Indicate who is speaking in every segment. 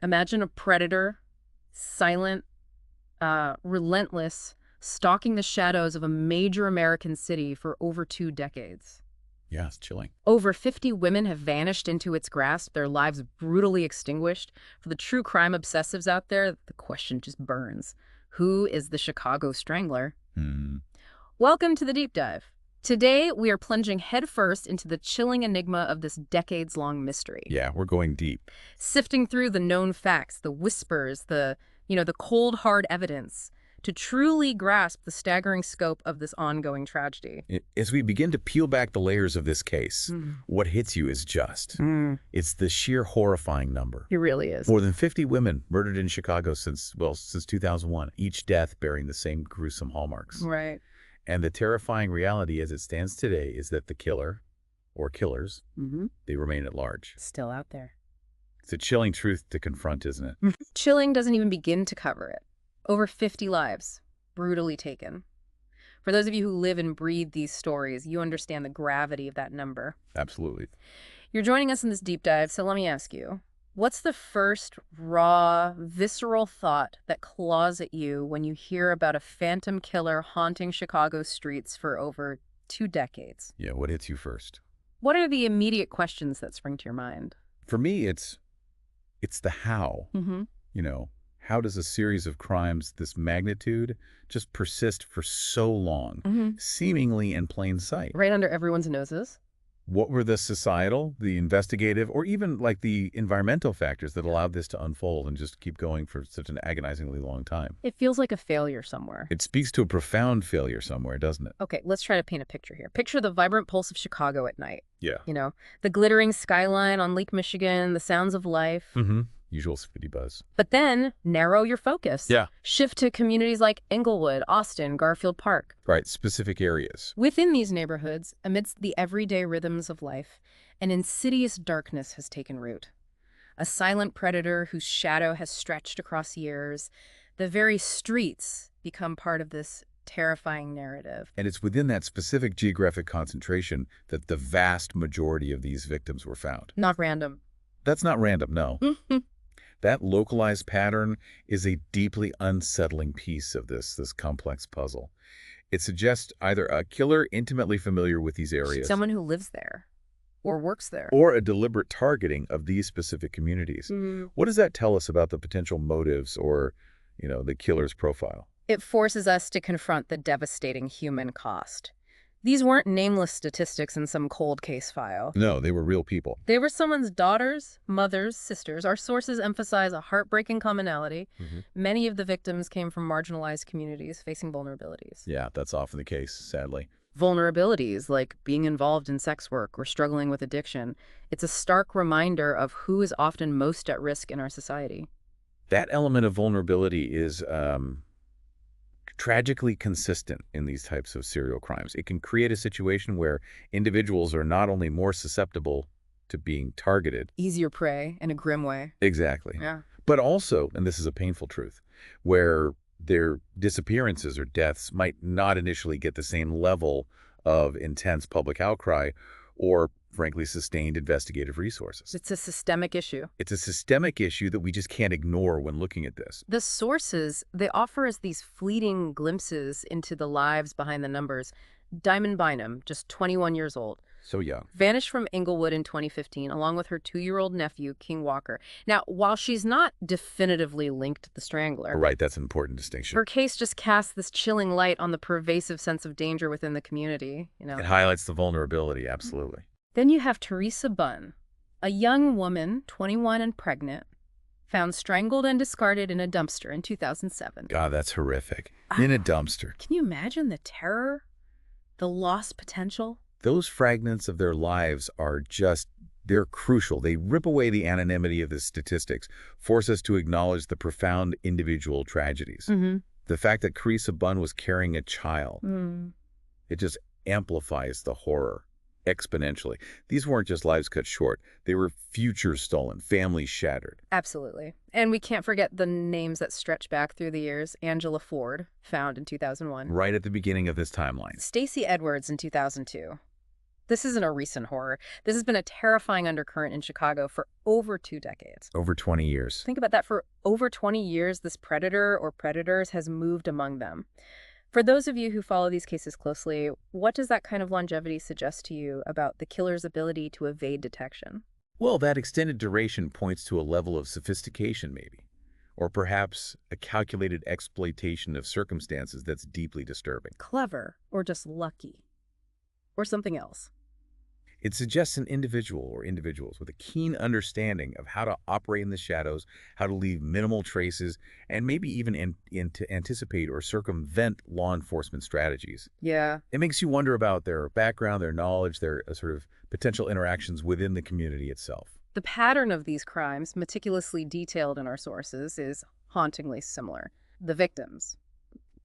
Speaker 1: Imagine a predator, silent, relentless, stalking the shadows of a major American city for over 2 decades.
Speaker 2: Yeah, it's chilling.
Speaker 1: Over 50 women have vanished into its grasp, their lives brutally extinguished. For the true crime obsessives out there, the question just burns. Who is the Chicago Strangler?
Speaker 2: Hmm.
Speaker 1: Welcome to the Deep Dive. Today, we are plunging headfirst into the chilling enigma of this decades-long mystery.
Speaker 2: Yeah, we're going deep.
Speaker 1: Sifting through the known facts, the whispers, the cold, hard evidence, to truly grasp the staggering scope of this ongoing tragedy.
Speaker 2: As we begin to peel back the layers of this case, what hits you is just. It's the sheer horrifying number.
Speaker 1: He really is.
Speaker 2: More than 50 women murdered in Chicago since 2001, each death bearing the same gruesome hallmarks.
Speaker 1: Right.
Speaker 2: And the terrifying reality as it stands today is that the killer, or killers, they remain at large.
Speaker 1: Still out there.
Speaker 2: It's a chilling truth to confront, isn't it?
Speaker 1: Chilling doesn't even begin to cover it. Over 50 lives, brutally taken. For those of you who live and breathe these stories, you understand the gravity of that number.
Speaker 2: Absolutely.
Speaker 1: You're joining us in this deep dive, so let me ask you, what's the first raw, visceral thought that claws at you when you hear about a phantom killer haunting Chicago's streets for over 2 decades?
Speaker 2: Yeah, what hits you first?
Speaker 1: What are the immediate questions that spring to your mind?
Speaker 2: For me, it's the how. How does a series of crimes this magnitude just persist for so long, seemingly in plain sight?
Speaker 1: Right under everyone's noses?
Speaker 2: What were the societal, the investigative, or even like the environmental factors that allowed this to unfold and just keep going for such an agonizingly long time?
Speaker 1: It feels like a failure somewhere.
Speaker 2: It speaks to a profound failure somewhere, doesn't it?
Speaker 1: Okay, let's try to paint a picture here. Picture the vibrant pulse of Chicago at night.
Speaker 2: Yeah.
Speaker 1: The glittering skyline on Lake Michigan, the sounds of life.
Speaker 2: Usual city buzz.
Speaker 1: But then narrow your focus.
Speaker 2: Yeah.
Speaker 1: Shift to communities like Englewood, Austin, Garfield Park.
Speaker 2: Right, specific areas.
Speaker 1: Within these neighborhoods, amidst the everyday rhythms of life, an insidious darkness has taken root. A silent predator whose shadow has stretched across years. The very streets become part of this terrifying narrative.
Speaker 2: And it's within that specific geographic concentration that the vast majority of these victims were found.
Speaker 1: Not random.
Speaker 2: That's not random, no. That localized pattern is a deeply unsettling piece of this complex puzzle. It suggests either a killer intimately familiar with these areas,
Speaker 1: Someone who lives there or works there.
Speaker 2: or a deliberate targeting of these specific communities. What does that tell us about the potential motives or, the killer's profile?
Speaker 1: It forces us to confront the devastating human cost. These weren't nameless statistics in some cold case file.
Speaker 2: No, they were real people.
Speaker 1: They were someone's daughters, mothers, sisters. Our sources emphasize a heartbreaking commonality. Many of the victims came from marginalized communities facing vulnerabilities.
Speaker 2: Yeah, that's often the case, sadly.
Speaker 1: Vulnerabilities like being involved in sex work or struggling with addiction. It's a stark reminder of who is often most at risk in our society.
Speaker 2: That element of vulnerability is tragically consistent in these types of serial crimes. It can create a situation where individuals are not only more susceptible to being targeted.
Speaker 1: Easier prey in a grim way.
Speaker 2: Exactly.
Speaker 1: Yeah.
Speaker 2: But also, and this is a painful truth, where their disappearances or deaths might not initially get the same level of intense public outcry or, frankly, sustained investigative resources.
Speaker 1: It's a systemic issue.
Speaker 2: It's a systemic issue that we just can't ignore when looking at this.
Speaker 1: The sources, they offer us these fleeting glimpses into the lives behind the numbers. Diamond Bynum, just 21 years old,
Speaker 2: So young.
Speaker 1: vanished from Englewood in 2015, along with her 2-year-old nephew, King Walker. Now, while she's not definitively linked to the Strangler,
Speaker 2: Right, that's an important distinction.
Speaker 1: her case just casts this chilling light on the pervasive sense of danger within the community.
Speaker 2: It highlights the vulnerability, absolutely.
Speaker 1: Then you have Teresa Bunn, a young woman, 21 and pregnant, found strangled and discarded in a dumpster in 2007.
Speaker 2: God, that's horrific. In a dumpster.
Speaker 1: Can you imagine the terror? The lost potential?
Speaker 2: Those fragments of their lives are they're crucial. They rip away the anonymity of the statistics, force us to acknowledge the profound individual tragedies. The fact that Teresa Bunn was carrying a child, it just amplifies the horror exponentially. These weren't just lives cut short. They were futures stolen, families shattered.
Speaker 1: Absolutely. And we can't forget the names that stretch back through the years. Angela Ford, found in 2001.
Speaker 2: Right at the beginning of this timeline.
Speaker 1: Stacey Edwards in 2002. This isn't a recent horror. This has been a terrifying undercurrent in Chicago for over 2 decades.
Speaker 2: Over 20 years.
Speaker 1: Think about that. For over 20 years, this predator or predators has moved among them. For those of you who follow these cases closely, what does that kind of longevity suggest to you about the killer's ability to evade detection?
Speaker 2: Well, that extended duration points to a level of sophistication, maybe, or perhaps a calculated exploitation of circumstances that's deeply disturbing.
Speaker 1: Clever or just lucky? Or something else?
Speaker 2: It suggests an individual or individuals with a keen understanding of how to operate in the shadows, how to leave minimal traces, and maybe even to anticipate or circumvent law enforcement strategies.
Speaker 1: Yeah.
Speaker 2: It makes you wonder about their background, their knowledge, their sort of potential interactions within the community itself.
Speaker 1: The pattern of these crimes, meticulously detailed in our sources, is hauntingly similar. The victims,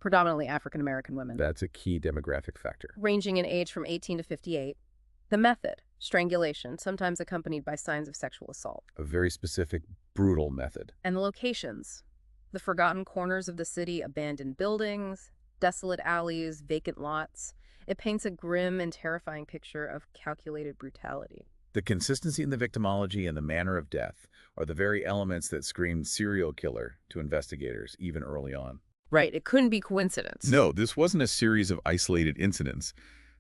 Speaker 1: predominantly African American women,
Speaker 2: That's a key demographic factor.
Speaker 1: ranging in age from 18 to 58. The method, strangulation, sometimes accompanied by signs of sexual assault.
Speaker 2: A very specific, brutal method.
Speaker 1: And the locations, the forgotten corners of the city, abandoned buildings, desolate alleys, vacant lots. It paints a grim and terrifying picture of calculated brutality.
Speaker 2: The consistency in the victimology and the manner of death are the very elements that scream serial killer to investigators, even early on.
Speaker 1: Right, it couldn't be coincidence.
Speaker 2: No, this wasn't a series of isolated incidents.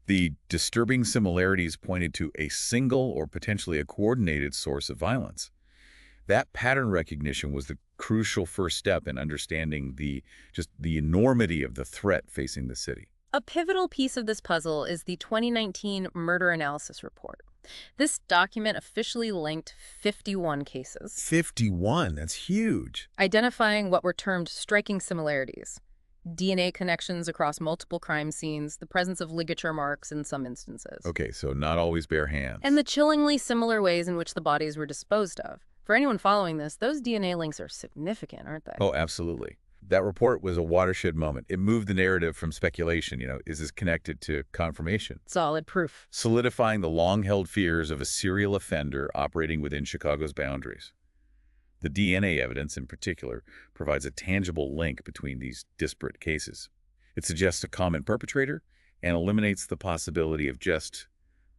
Speaker 2: The disturbing similarities pointed to a single or potentially a coordinated source of violence. That pattern recognition was the crucial first step in understanding the enormity of the threat facing the city.
Speaker 1: A pivotal piece of this puzzle is the 2019 Murder Analysis Report. This document officially linked 51 cases,
Speaker 2: 51, that's huge.
Speaker 1: identifying what were termed striking similarities. DNA connections across multiple crime scenes, the presence of ligature marks in some instances.
Speaker 2: Okay, so not always bare hands.
Speaker 1: And the chillingly similar ways in which the bodies were disposed of. For anyone following this, those DNA links are significant, aren't they?
Speaker 2: Oh, absolutely. That report was a watershed moment. It moved the narrative from speculation, is this connected to confirmation?
Speaker 1: Solid proof.
Speaker 2: Solidifying the long-held fears of a serial offender operating within Chicago's boundaries. The DNA evidence, in particular, provides a tangible link between these disparate cases. It suggests a common perpetrator and eliminates the possibility of just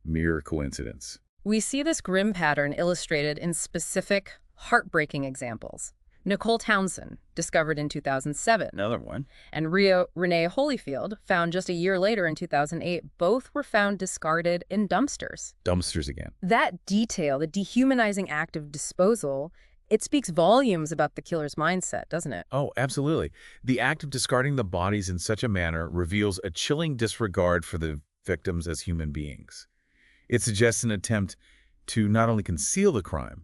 Speaker 2: mere coincidence.
Speaker 1: We see this grim pattern illustrated in specific, heartbreaking examples. Nicole Townsend, discovered in 2007,
Speaker 2: Another one.
Speaker 1: and Renee Holyfield, found just a year later in 2008, both were found discarded in dumpsters.
Speaker 2: Dumpsters again.
Speaker 1: That detail, the dehumanizing act of disposal, it speaks volumes about the killer's mindset, doesn't it?
Speaker 2: Oh, absolutely. The act of discarding the bodies in such a manner reveals a chilling disregard for the victims as human beings. It suggests an attempt to not only conceal the crime,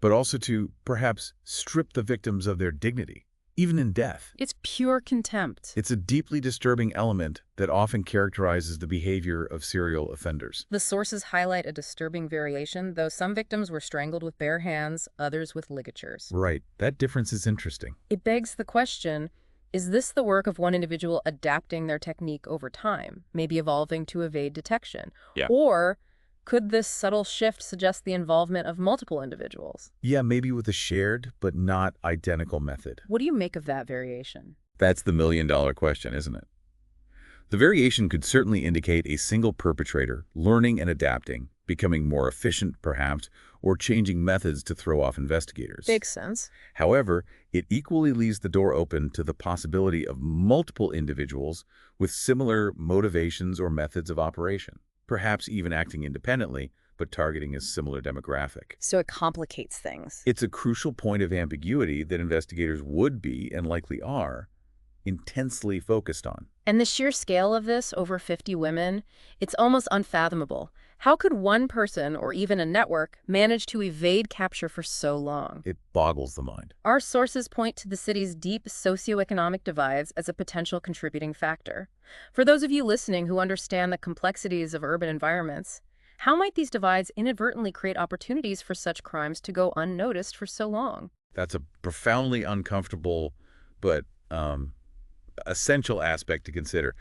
Speaker 2: but also to, perhaps, strip the victims of their dignity, even in death.
Speaker 1: It's pure contempt.
Speaker 2: It's a deeply disturbing element that often characterizes the behavior of serial offenders.
Speaker 1: The sources highlight a disturbing variation, though some victims were strangled with bare hands, others with ligatures.
Speaker 2: Right. That difference is interesting.
Speaker 1: It begs the question, is this the work of one individual adapting their technique over time, maybe evolving to evade detection?
Speaker 2: Yeah.
Speaker 1: Or could this subtle shift suggest the involvement of multiple individuals?
Speaker 2: Yeah, maybe with a shared but not identical method.
Speaker 1: What do you make of that variation?
Speaker 2: That's the million-dollar question, isn't it? The variation could certainly indicate a single perpetrator learning and adapting, becoming more efficient, perhaps, or changing methods to throw off investigators.
Speaker 1: Makes sense.
Speaker 2: However, it equally leaves the door open to the possibility of multiple individuals with similar motivations or methods of operation, perhaps even acting independently, but targeting a similar demographic.
Speaker 1: So it complicates things.
Speaker 2: It's a crucial point of ambiguity that investigators would be, and likely are, intensely focused on.
Speaker 1: And the sheer scale of this, over 50 women, it's almost unfathomable. How could one person, or even a network, manage to evade capture for so long?
Speaker 2: It boggles the mind.
Speaker 1: Our sources point to the city's deep socioeconomic divides as a potential contributing factor. For those of you listening who understand the complexities of urban environments, how might these divides inadvertently create opportunities for such crimes to go unnoticed for so long?
Speaker 2: That's a profoundly uncomfortable but essential aspect to consider.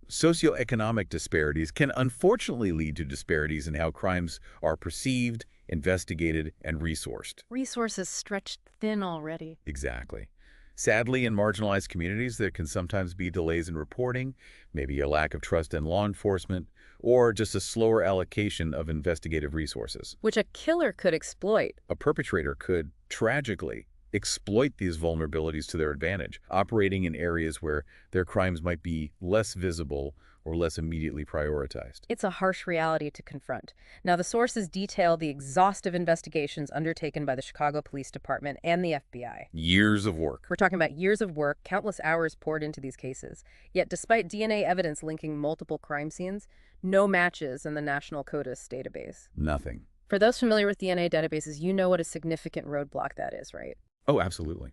Speaker 2: Socioeconomic disparities can unfortunately lead to disparities in how crimes are perceived, investigated, and resourced.
Speaker 1: Resources stretched thin already.
Speaker 2: Exactly. Sadly, in marginalized communities, there can sometimes be delays in reporting, maybe a lack of trust in law enforcement, or just a slower allocation of investigative resources.
Speaker 1: Which a killer could exploit.
Speaker 2: A perpetrator could, tragically, exploit these vulnerabilities to their advantage, operating in areas where their crimes might be less visible or less immediately prioritized.
Speaker 1: It's a harsh reality to confront. Now, the sources detail the exhaustive investigations undertaken by the Chicago Police Department and the FBI.
Speaker 2: Years of work.
Speaker 1: We're talking about years of work, countless hours poured into these cases. Yet, despite DNA evidence linking multiple crime scenes, no matches in the National CODIS database.
Speaker 2: Nothing.
Speaker 1: For those familiar with DNA databases, you know what a significant roadblock that is, right?
Speaker 2: Oh, absolutely.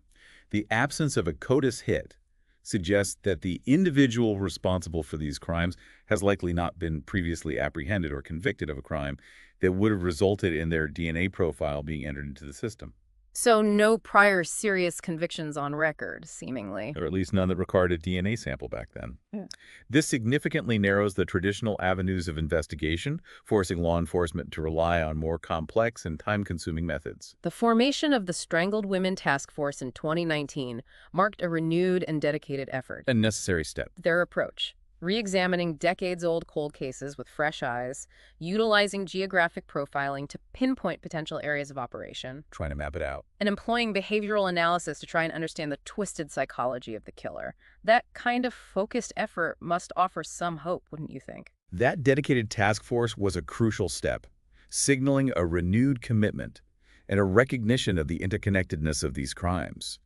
Speaker 2: The absence of a CODIS hit suggests that the individual responsible for these crimes has likely not been previously apprehended or convicted of a crime that would have resulted in their DNA profile being entered into the system.
Speaker 1: So no prior serious convictions on record, seemingly.
Speaker 2: Or at least none that required a DNA sample back then.
Speaker 1: Yeah.
Speaker 2: This significantly narrows the traditional avenues of investigation, forcing law enforcement to rely on more complex and time-consuming methods.
Speaker 1: The formation of the Strangled Women Task Force in 2019 marked a renewed and dedicated effort.
Speaker 2: A necessary step.
Speaker 1: Their approach, re-examining decades-old cold cases with fresh eyes, utilizing geographic profiling to pinpoint potential areas of operation,
Speaker 2: Trying to map it out.
Speaker 1: and employing behavioral analysis to try and understand the twisted psychology of the killer. That kind of focused effort must offer some hope, wouldn't you think?
Speaker 2: That dedicated task force was a crucial step, signaling a renewed commitment and a recognition of the interconnectedness of these crimes.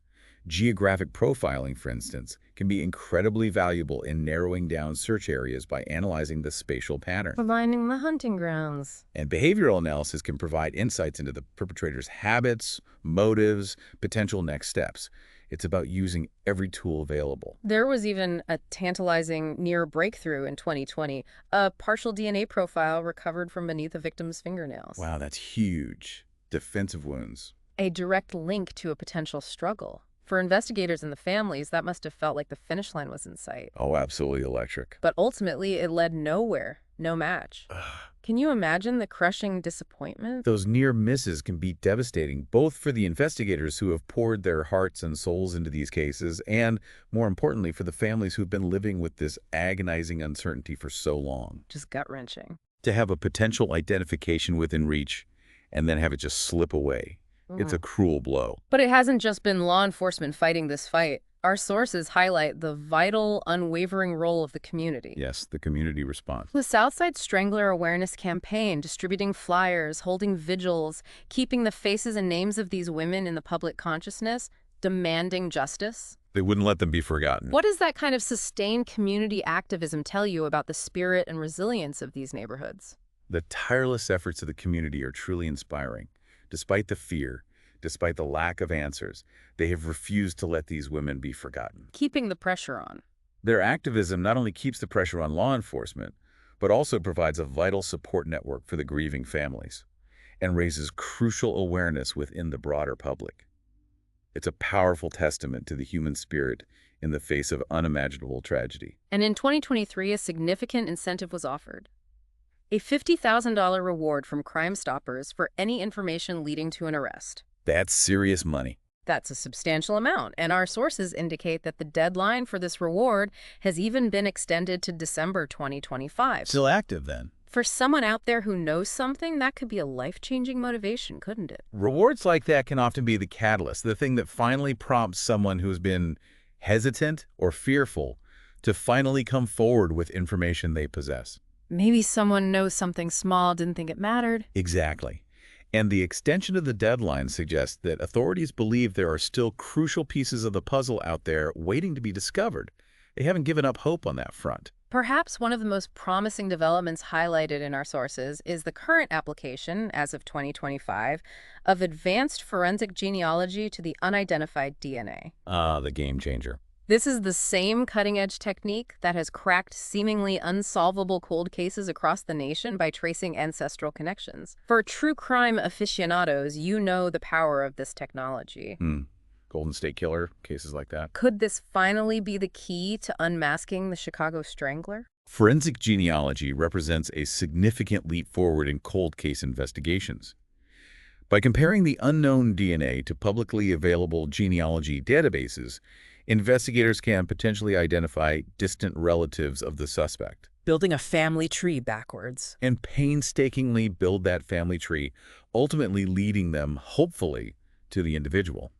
Speaker 2: Geographic profiling, for instance, can be incredibly valuable in narrowing down search areas by analyzing the spatial pattern.
Speaker 1: Finding the hunting grounds.
Speaker 2: And behavioral analysis can provide insights into the perpetrator's habits, motives, potential next steps. It's about using every tool available.
Speaker 1: There was even a tantalizing near breakthrough in 2020, a partial DNA profile recovered from beneath a victim's fingernails.
Speaker 2: Wow, that's huge. Defensive wounds.
Speaker 1: A direct link to a potential struggle. For investigators and the families, that must have felt like the finish line was in sight.
Speaker 2: Oh, absolutely electric.
Speaker 1: But ultimately, it led nowhere. No match. Can you imagine the crushing disappointment?
Speaker 2: Those near misses can be devastating, both for the investigators who have poured their hearts and souls into these cases, and, more importantly, for the families who've been living with this agonizing uncertainty for so long.
Speaker 1: Just gut-wrenching.
Speaker 2: To have a potential identification within reach, and then have it just slip away. It's a cruel blow.
Speaker 1: But it hasn't just been law enforcement fighting this fight. Our sources highlight the vital, unwavering role of the community.
Speaker 2: Yes, the community response.
Speaker 1: The Southside Strangler Awareness Campaign, distributing flyers, holding vigils, keeping the faces and names of these women in the public consciousness, demanding justice.
Speaker 2: They wouldn't let them be forgotten.
Speaker 1: What does that kind of sustained community activism tell you about the spirit and resilience of these neighborhoods?
Speaker 2: The tireless efforts of the community are truly inspiring. Despite the fear, despite the lack of answers, they have refused to let these women be forgotten.
Speaker 1: Keeping the pressure on.
Speaker 2: Their activism not only keeps the pressure on law enforcement, but also provides a vital support network for the grieving families and raises crucial awareness within the broader public. It's a powerful testament to the human spirit in the face of unimaginable tragedy.
Speaker 1: And in 2023, a significant incentive was offered. A $50,000 reward from Crime Stoppers for any information leading to an arrest.
Speaker 2: That's serious money.
Speaker 1: That's a substantial amount, and our sources indicate that the deadline for this reward has even been extended to December 2025.
Speaker 2: Still active then.
Speaker 1: For someone out there who knows something, that could be a life-changing motivation, couldn't it?
Speaker 2: Rewards like that can often be the catalyst, the thing that finally prompts someone who's been hesitant or fearful to finally come forward with information they possess.
Speaker 1: Maybe someone knows something small, didn't think it mattered.
Speaker 2: Exactly. And the extension of the deadline suggests that authorities believe there are still crucial pieces of the puzzle out there waiting to be discovered. They haven't given up hope on that front.
Speaker 1: Perhaps one of the most promising developments highlighted in our sources is the current application, as of 2025, of advanced forensic genealogy to the unidentified DNA.
Speaker 2: The game changer.
Speaker 1: This is the same cutting-edge technique that has cracked seemingly unsolvable cold cases across the nation by tracing ancestral connections. For true crime aficionados, you know the power of this technology.
Speaker 2: Golden State Killer, cases like that.
Speaker 1: Could this finally be the key to unmasking the Chicago Strangler?
Speaker 2: Forensic genealogy represents a significant leap forward in cold case investigations. By comparing the unknown DNA to publicly available genealogy databases, investigators can potentially identify distant relatives of the suspect
Speaker 1: Building a family tree backwards.
Speaker 2: and painstakingly build that family tree, ultimately leading them, hopefully, to the individual.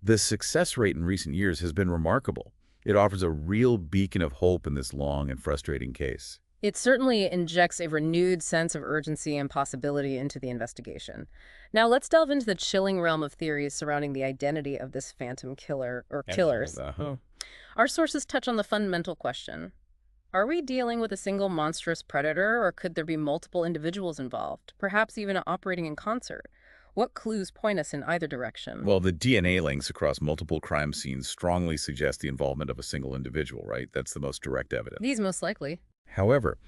Speaker 2: The success rate in recent years has been remarkable. It offers a real beacon of hope in this long and frustrating case.
Speaker 1: It certainly injects a renewed sense of urgency and possibility into the investigation. Now let's delve into the chilling realm of theories surrounding the identity of this phantom killer or killers. Our sources touch on the fundamental question. Are we dealing with a single monstrous predator, or could there be multiple individuals involved, perhaps even operating in concert? What clues point us in either direction?
Speaker 2: Well, the DNA links across multiple crime scenes strongly suggest the involvement of a single individual, right? That's the most direct evidence.
Speaker 1: These most likely.
Speaker 2: However,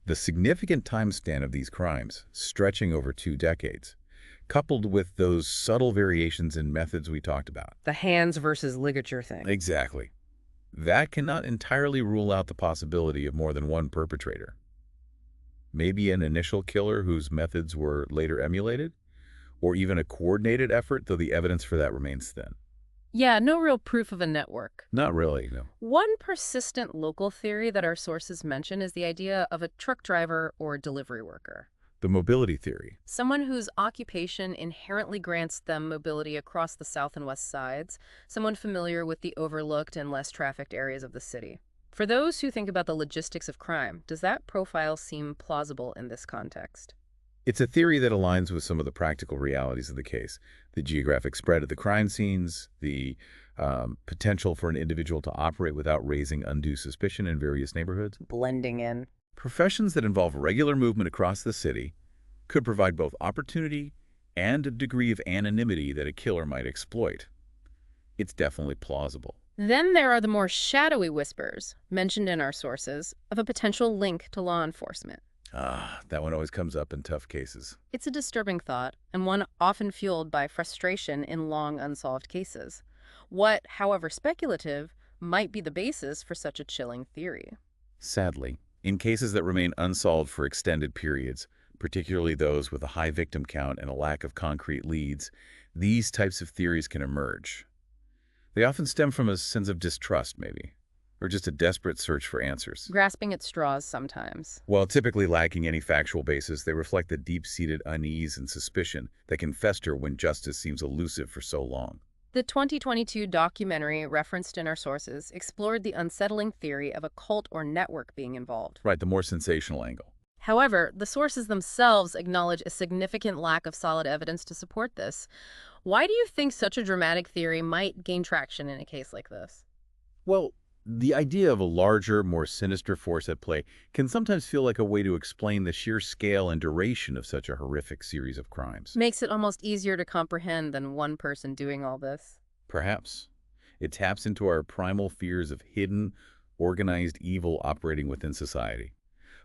Speaker 2: the significant time span of these crimes, stretching over 2 decades, coupled with those subtle variations in methods we talked about.
Speaker 1: The hands versus ligature thing.
Speaker 2: Exactly. That cannot entirely rule out the possibility of more than one perpetrator. Maybe an initial killer whose methods were later emulated, or even a coordinated effort, though the evidence for that remains thin.
Speaker 1: Yeah, no real proof of a network.
Speaker 2: Not really, no.
Speaker 1: One persistent local theory that our sources mention is the idea of a truck driver or delivery worker.
Speaker 2: The mobility theory.
Speaker 1: Someone whose occupation inherently grants them mobility across the south and west sides, someone familiar with the overlooked and less trafficked areas of the city. For those who think about the logistics of crime, does that profile seem plausible in this context?
Speaker 2: It's a theory that aligns with some of the practical realities of the case. The geographic spread of the crime scenes, the potential for an individual to operate without raising undue suspicion in various neighborhoods.
Speaker 1: Blending in.
Speaker 2: Professions that involve regular movement across the city could provide both opportunity and a degree of anonymity that a killer might exploit. It's definitely plausible.
Speaker 1: Then there are the more shadowy whispers, mentioned in our sources, of a potential link to law enforcement.
Speaker 2: That one always comes up in tough cases.
Speaker 1: It's a disturbing thought, and one often fueled by frustration in long unsolved cases. What, however speculative, might be the basis for such a chilling theory?
Speaker 2: Sadly, in cases that remain unsolved for extended periods, particularly those with a high victim count and a lack of concrete leads, these types of theories can emerge. They often stem from a sense of distrust, maybe, or just a desperate search for answers.
Speaker 1: Grasping at straws sometimes.
Speaker 2: While typically lacking any factual basis, they reflect the deep-seated unease and suspicion that can fester when justice seems elusive for so long.
Speaker 1: The 2022 documentary referenced in our sources explored the unsettling theory of a cult or network being involved.
Speaker 2: Right, the more sensational angle.
Speaker 1: However, the sources themselves acknowledge a significant lack of solid evidence to support this. Why do you think such a dramatic theory might gain traction in a case like this?
Speaker 2: Well, the idea of a larger, more sinister force at play can sometimes feel like a way to explain the sheer scale and duration of such a horrific series of crimes.
Speaker 1: Makes it almost easier to comprehend than one person doing all this.
Speaker 2: Perhaps. It taps into our primal fears of hidden, organized evil operating within society.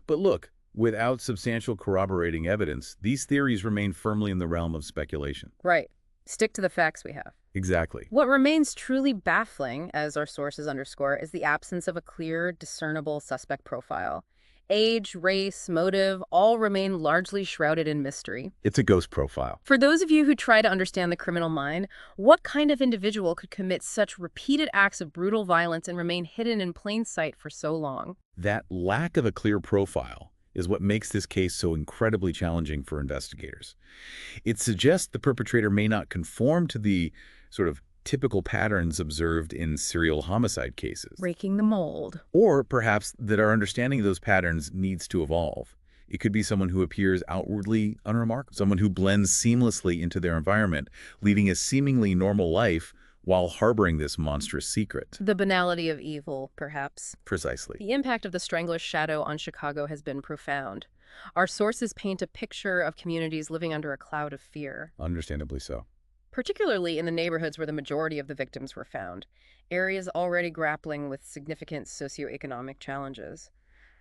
Speaker 2: But look, without substantial corroborating evidence, these theories remain firmly in the realm of speculation.
Speaker 1: Right. Stick to the facts we have.
Speaker 2: Exactly.
Speaker 1: What remains truly baffling, as our sources underscore, is the absence of a clear, discernible suspect profile. Age, race, motive, all remain largely shrouded in mystery.
Speaker 2: It's a ghost profile.
Speaker 1: For those of you who try to understand the criminal mind, what kind of individual could commit such repeated acts of brutal violence and remain hidden in plain sight for so long?
Speaker 2: That lack of a clear profile is what makes this case so incredibly challenging for investigators. It suggests the perpetrator may not conform to the sort of typical patterns observed in serial homicide cases.
Speaker 1: Breaking the mold.
Speaker 2: Or perhaps that our understanding of those patterns needs to evolve. It could be someone who appears outwardly unremarkable, someone who blends seamlessly into their environment, leading a seemingly normal life while harboring this monstrous secret.
Speaker 1: The banality of evil, perhaps.
Speaker 2: Precisely.
Speaker 1: The impact of the Strangler's shadow on Chicago has been profound. Our sources paint a picture of communities living under a cloud of fear.
Speaker 2: Understandably so.
Speaker 1: Particularly in the neighborhoods where the majority of the victims were found, areas already grappling with significant socioeconomic challenges.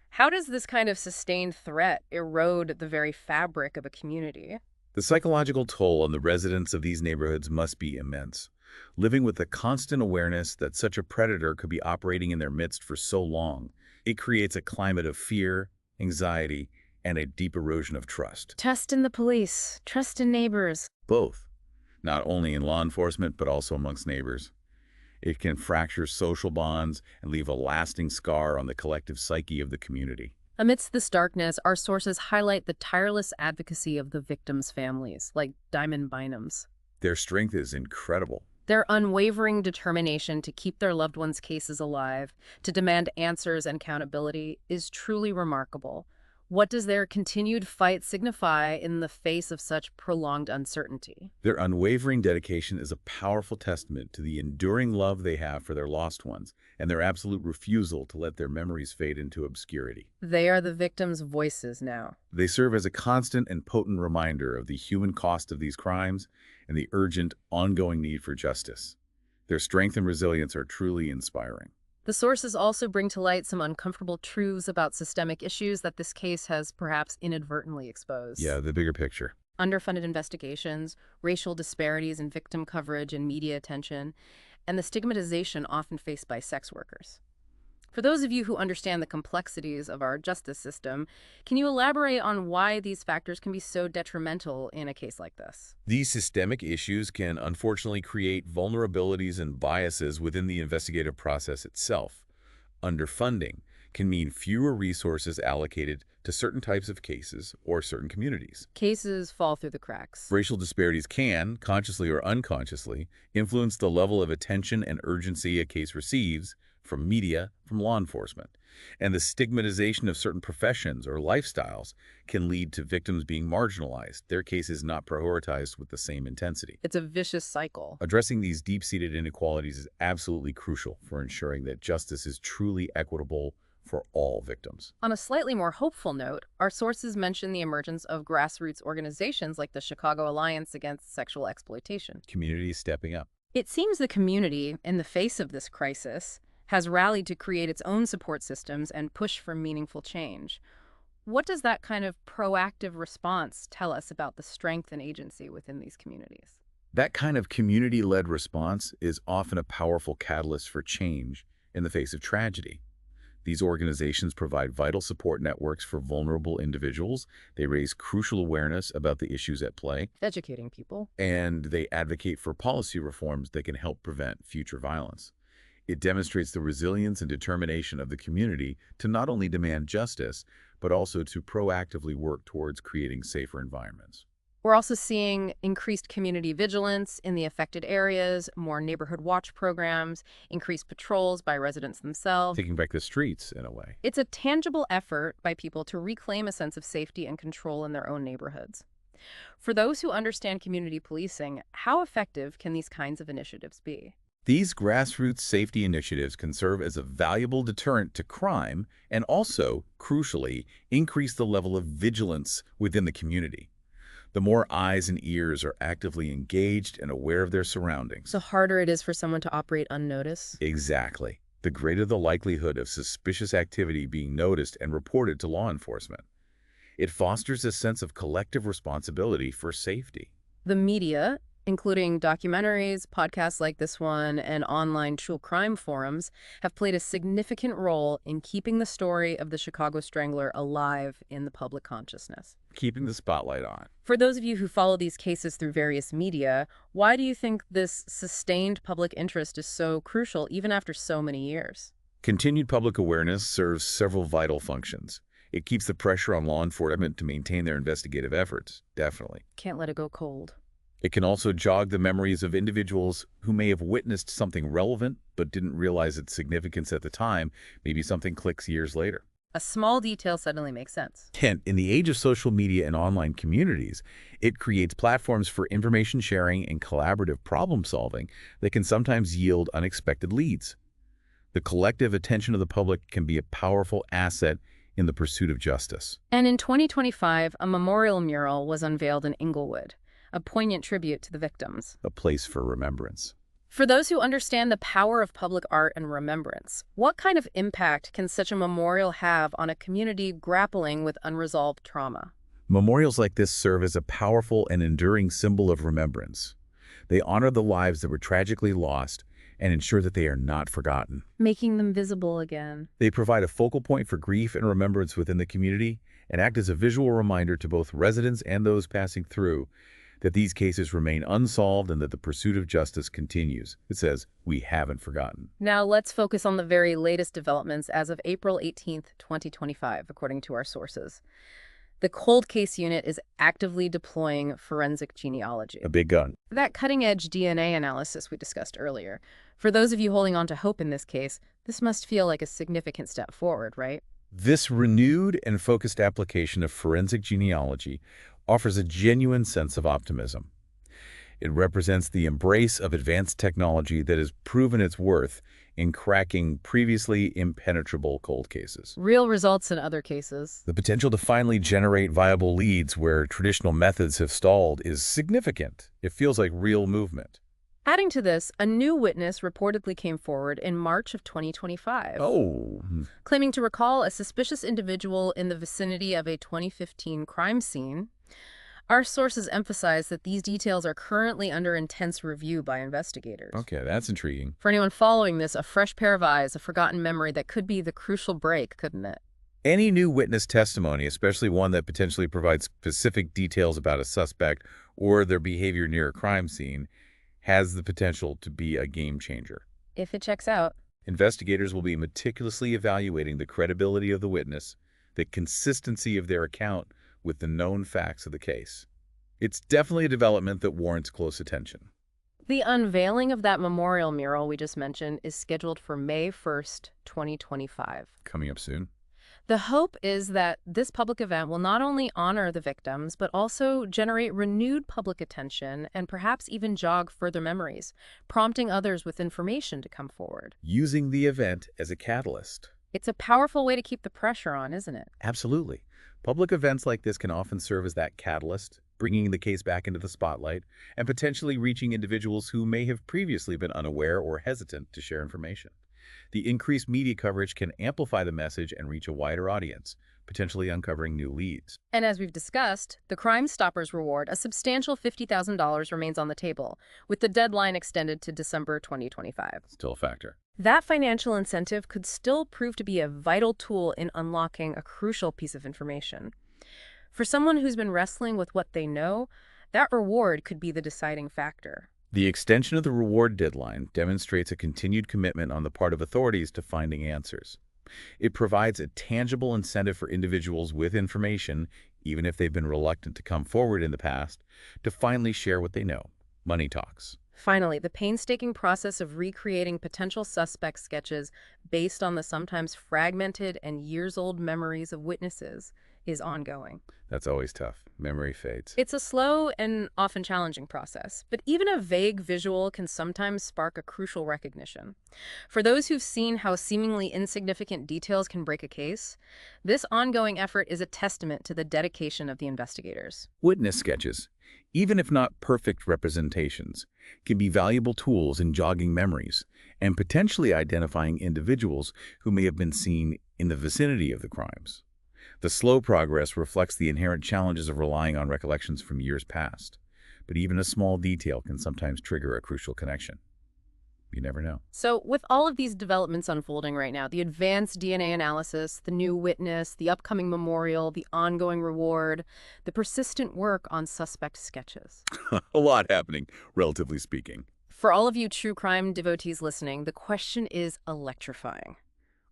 Speaker 1: How does this kind of sustained threat erode the very fabric of a community?
Speaker 2: The psychological toll on the residents of these neighborhoods must be immense. Living with the constant awareness that such a predator could be operating in their midst for so long, it creates a climate of fear, anxiety, and a deep erosion of trust.
Speaker 1: Trust in the police, trust in neighbors.
Speaker 2: Both, not only in law enforcement, but also amongst neighbors. It can fracture social bonds and leave a lasting scar on the collective psyche of the community.
Speaker 1: Amidst this darkness, our sources highlight the tireless advocacy of the victims' families, like Diamond Bynum's.
Speaker 2: Their strength is incredible.
Speaker 1: Their unwavering determination to keep their loved ones' cases alive, to demand answers and accountability, is truly remarkable. What does their continued fight signify in the face of such prolonged uncertainty?
Speaker 2: Their unwavering dedication is a powerful testament to the enduring love they have for their lost ones and their absolute refusal to let their memories fade into obscurity.
Speaker 1: They are the victims' voices now.
Speaker 2: They serve as a constant and potent reminder of the human cost of these crimes and the urgent, ongoing need for justice. Their strength and resilience are truly inspiring.
Speaker 1: The sources also bring to light some uncomfortable truths about systemic issues that this case has perhaps inadvertently exposed.
Speaker 2: Yeah, the bigger picture.
Speaker 1: Underfunded investigations, racial disparities in victim coverage and media attention, and the stigmatization often faced by sex workers. For those of you who understand the complexities of our justice system, can you elaborate on why these factors can be so detrimental in a case like this?
Speaker 2: These systemic issues can unfortunately create vulnerabilities and biases within the investigative process itself. Underfunding can mean fewer resources allocated to certain types of cases or certain communities.
Speaker 1: Cases fall through the cracks.
Speaker 2: Racial disparities can, consciously or unconsciously, influence the level of attention and urgency a case receives from media, from law enforcement. And the stigmatization of certain professions or lifestyles can lead to victims being marginalized, their cases not prioritized with the same intensity.
Speaker 1: It's a vicious cycle.
Speaker 2: Addressing these deep-seated inequalities is absolutely crucial for ensuring that justice is truly equitable for all victims.
Speaker 1: On a slightly more hopeful note, our sources mention the emergence of grassroots organizations like the Chicago Alliance Against Sexual Exploitation.
Speaker 2: Communities stepping up.
Speaker 1: It seems the community, in the face of this crisis, has rallied to create its own support systems and push for meaningful change. What does that kind of proactive response tell us about the strength and agency within these communities?
Speaker 2: That kind of community-led response is often a powerful catalyst for change in the face of tragedy. These organizations provide vital support networks for vulnerable individuals. They raise crucial awareness about the issues at play.
Speaker 1: Educating people.
Speaker 2: And they advocate for policy reforms that can help prevent future violence. It demonstrates the resilience and determination of the community to not only demand justice, but also to proactively work towards creating safer environments.
Speaker 1: We're also seeing increased community vigilance in the affected areas, more neighborhood watch programs, increased patrols by residents themselves.
Speaker 2: Taking back the streets, in a way.
Speaker 1: It's a tangible effort by people to reclaim a sense of safety and control in their own neighborhoods. For those who understand community policing, how effective can these kinds of initiatives be?
Speaker 2: These grassroots safety initiatives can serve as a valuable deterrent to crime and also, crucially, increase the level of vigilance within the community. The more eyes and ears are actively engaged and aware of their surroundings.
Speaker 1: The harder it is for someone to operate unnoticed.
Speaker 2: Exactly. The greater the likelihood of suspicious activity being noticed and reported to law enforcement. It fosters a sense of collective responsibility for safety.
Speaker 1: The media, including documentaries, podcasts like this one, and online true crime forums, have played a significant role in keeping the story of the Chicago Strangler alive in the public consciousness.
Speaker 2: Keeping the spotlight on.
Speaker 1: For those of you who follow these cases through various media, why do you think this sustained public interest is so crucial even after so many years?
Speaker 2: Continued public awareness serves several vital functions. It keeps the pressure on law enforcement to maintain their investigative efforts, definitely.
Speaker 1: Can't let it go cold.
Speaker 2: It can also jog the memories of individuals who may have witnessed something relevant but didn't realize its significance at the time. Maybe something clicks years later.
Speaker 1: A small detail suddenly makes sense.
Speaker 2: Hence, in the age of social media and online communities, it creates platforms for information sharing and collaborative problem solving that can sometimes yield unexpected leads. The collective attention of the public can be a powerful asset in the pursuit of justice.
Speaker 1: And in 2025, a memorial mural was unveiled in Inglewood, a poignant tribute to the victims.
Speaker 2: A place for remembrance.
Speaker 1: For those who understand the power of public art and remembrance, what kind of impact can such a memorial have on a community grappling with unresolved trauma?
Speaker 2: Memorials like this serve as a powerful and enduring symbol of remembrance. They honor the lives that were tragically lost and ensure that they are not forgotten.
Speaker 1: Making them visible again.
Speaker 2: They provide a focal point for grief and remembrance within the community and act as a visual reminder to both residents and those passing through that these cases remain unsolved and that the pursuit of justice continues. It says, we haven't forgotten.
Speaker 1: Now let's focus on the very latest developments as of April 18th, 2025, according to our sources. The cold case unit is actively deploying forensic genealogy.
Speaker 2: A big gun.
Speaker 1: That cutting-edge DNA analysis we discussed earlier. For those of you holding on to hope in this case, this must feel like a significant step forward, right?
Speaker 2: This renewed and focused application of forensic genealogy offers a genuine sense of optimism. It represents the embrace of advanced technology that has proven its worth in cracking previously impenetrable cold cases.
Speaker 1: Real results in other cases.
Speaker 2: The potential to finally generate viable leads where traditional methods have stalled is significant. It feels like real movement.
Speaker 1: Adding to this, a new witness reportedly came forward in March of 2025.
Speaker 2: Oh.
Speaker 1: Claiming to recall a suspicious individual in the vicinity of a 2015 crime scene. Our sources emphasize that these details are currently under intense review by investigators.
Speaker 2: Okay, that's intriguing.
Speaker 1: For anyone following this, a fresh pair of eyes, a forgotten memory that could be the crucial break, couldn't it?
Speaker 2: Any new witness testimony, especially one that potentially provides specific details about a suspect or their behavior near a crime scene, has the potential to be a game changer.
Speaker 1: If it checks out.
Speaker 2: Investigators will be meticulously evaluating the credibility of the witness, the consistency of their account with the known facts of the case. It's definitely a development that warrants close attention.
Speaker 1: The unveiling of that memorial mural we just mentioned is scheduled for May 1st, 2025.
Speaker 2: Coming up soon.
Speaker 1: The hope is that this public event will not only honor the victims, but also generate renewed public attention and perhaps even jog further memories, prompting others with information to come forward.
Speaker 2: Using the event as a catalyst.
Speaker 1: It's a powerful way to keep the pressure on, isn't it?
Speaker 2: Absolutely. Public events like this can often serve as that catalyst, bringing the case back into the spotlight and potentially reaching individuals who may have previously been unaware or hesitant to share information. The increased media coverage can amplify the message and reach a wider audience, potentially uncovering new leads.
Speaker 1: And as we've discussed, the Crime Stoppers reward, a substantial $50,000, remains on the table, with the deadline extended to December 2025.
Speaker 2: Still a factor.
Speaker 1: That financial incentive could still prove to be a vital tool in unlocking a crucial piece of information. For someone who's been wrestling with what they know, that reward could be the deciding factor.
Speaker 2: The extension of the reward deadline demonstrates a continued commitment on the part of authorities to finding answers. It provides a tangible incentive for individuals with information, even if they've been reluctant to come forward in the past, to finally share what they know. Money talks.
Speaker 1: Finally, the painstaking process of recreating potential suspect sketches based on the sometimes fragmented and years-old memories of witnesses is ongoing.
Speaker 2: That's always tough. Memory fades.
Speaker 1: It's a slow and often challenging process, but even a vague visual can sometimes spark a crucial recognition. For those who've seen how seemingly insignificant details can break a case, this ongoing effort is a testament to the dedication of the investigators.
Speaker 2: Witness sketches, even if not perfect representations, can be valuable tools in jogging memories and potentially identifying individuals who may have been seen in the vicinity of the crimes. The slow progress reflects the inherent challenges of relying on recollections from years past, but even a small detail can sometimes trigger a crucial connection. You never know.
Speaker 1: So with all of these developments unfolding right now, the advanced DNA analysis, the new witness, the upcoming memorial, the ongoing reward, the persistent work on suspect sketches.
Speaker 2: A lot happening, relatively speaking.
Speaker 1: For all of you true crime devotees listening, the question is electrifying.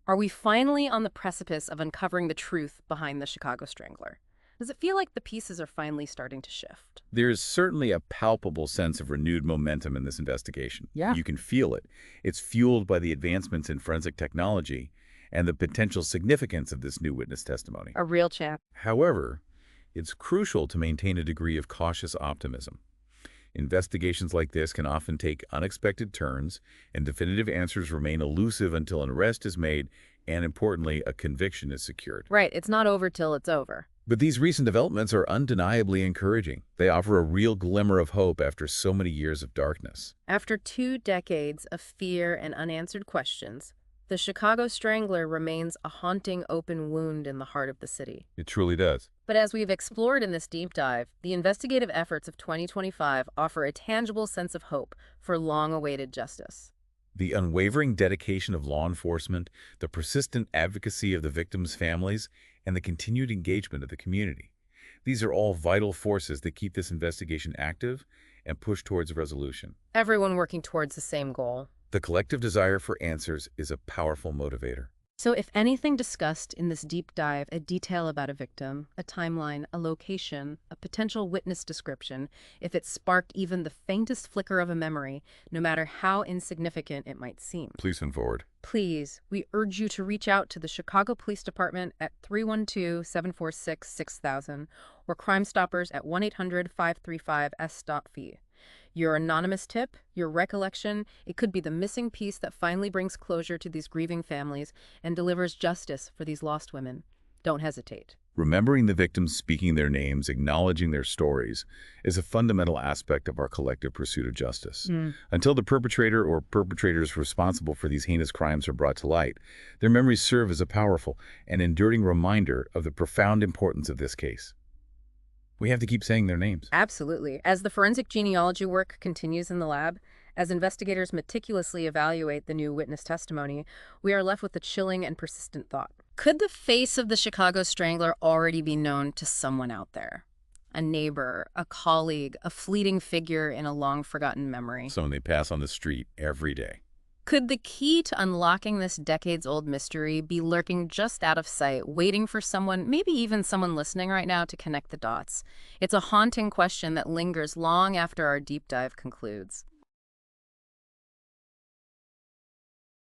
Speaker 1: Are we finally on the precipice of uncovering the truth behind the Chicago Strangler? Does it feel like the pieces are finally starting to shift?
Speaker 2: There's certainly a palpable sense of renewed momentum in this investigation.
Speaker 1: Yeah.
Speaker 2: You can feel it. It's fueled by the advancements in forensic technology and the potential significance of this new witness testimony.
Speaker 1: A real champ.
Speaker 2: However, it's crucial to maintain a degree of cautious optimism. Investigations like this can often take unexpected turns, and definitive answers remain elusive until an arrest is made and, importantly, a conviction is secured.
Speaker 1: Right, it's not over till it's over.
Speaker 2: But these recent developments are undeniably encouraging. They offer a real glimmer of hope after so many years of darkness.
Speaker 1: After 2 decades of fear and unanswered questions, the Chicago Strangler remains a haunting open wound in the heart of the city.
Speaker 2: It truly does.
Speaker 1: But as we've explored in this deep dive, the investigative efforts of 2025 offer a tangible sense of hope for long-awaited justice.
Speaker 2: The unwavering dedication of law enforcement, the persistent advocacy of the victims' families, and the continued engagement of the community. These are all vital forces that keep this investigation active and push towards resolution.
Speaker 1: Everyone working towards the same goal.
Speaker 2: The collective desire for answers is a powerful motivator.
Speaker 1: So if anything discussed in this deep dive, a detail about a victim, a timeline, a location, a potential witness description, if it sparked even the faintest flicker of a memory, no matter how insignificant it might seem,
Speaker 2: Please send forward.
Speaker 1: please, we urge you to reach out to the Chicago Police Department at 312-746-6000 or Crime Stoppers at 1-800-535-S.FE. Your anonymous tip, your recollection, it could be the missing piece that finally brings closure to these grieving families and delivers justice for these lost women. Don't hesitate.
Speaker 2: Remembering the victims, speaking their names, acknowledging their stories is a fundamental aspect of our collective pursuit of justice. Until the perpetrator or perpetrators responsible for these heinous crimes are brought to light, their memories serve as a powerful and enduring reminder of the profound importance of this case. We have to keep saying their names.
Speaker 1: Absolutely. As the forensic genealogy work continues in the lab, as investigators meticulously evaluate the new witness testimony, we are left with a chilling and persistent thought. Could the face of the Chicago Strangler already be known to someone out there? A neighbor, a colleague, a fleeting figure in a long-forgotten memory.
Speaker 2: Someone they pass on the street every day.
Speaker 1: Could the key to unlocking this decades-old mystery be lurking just out of sight, waiting for someone, maybe even someone listening right now, to connect the dots? It's a haunting question that lingers long after our deep dive concludes.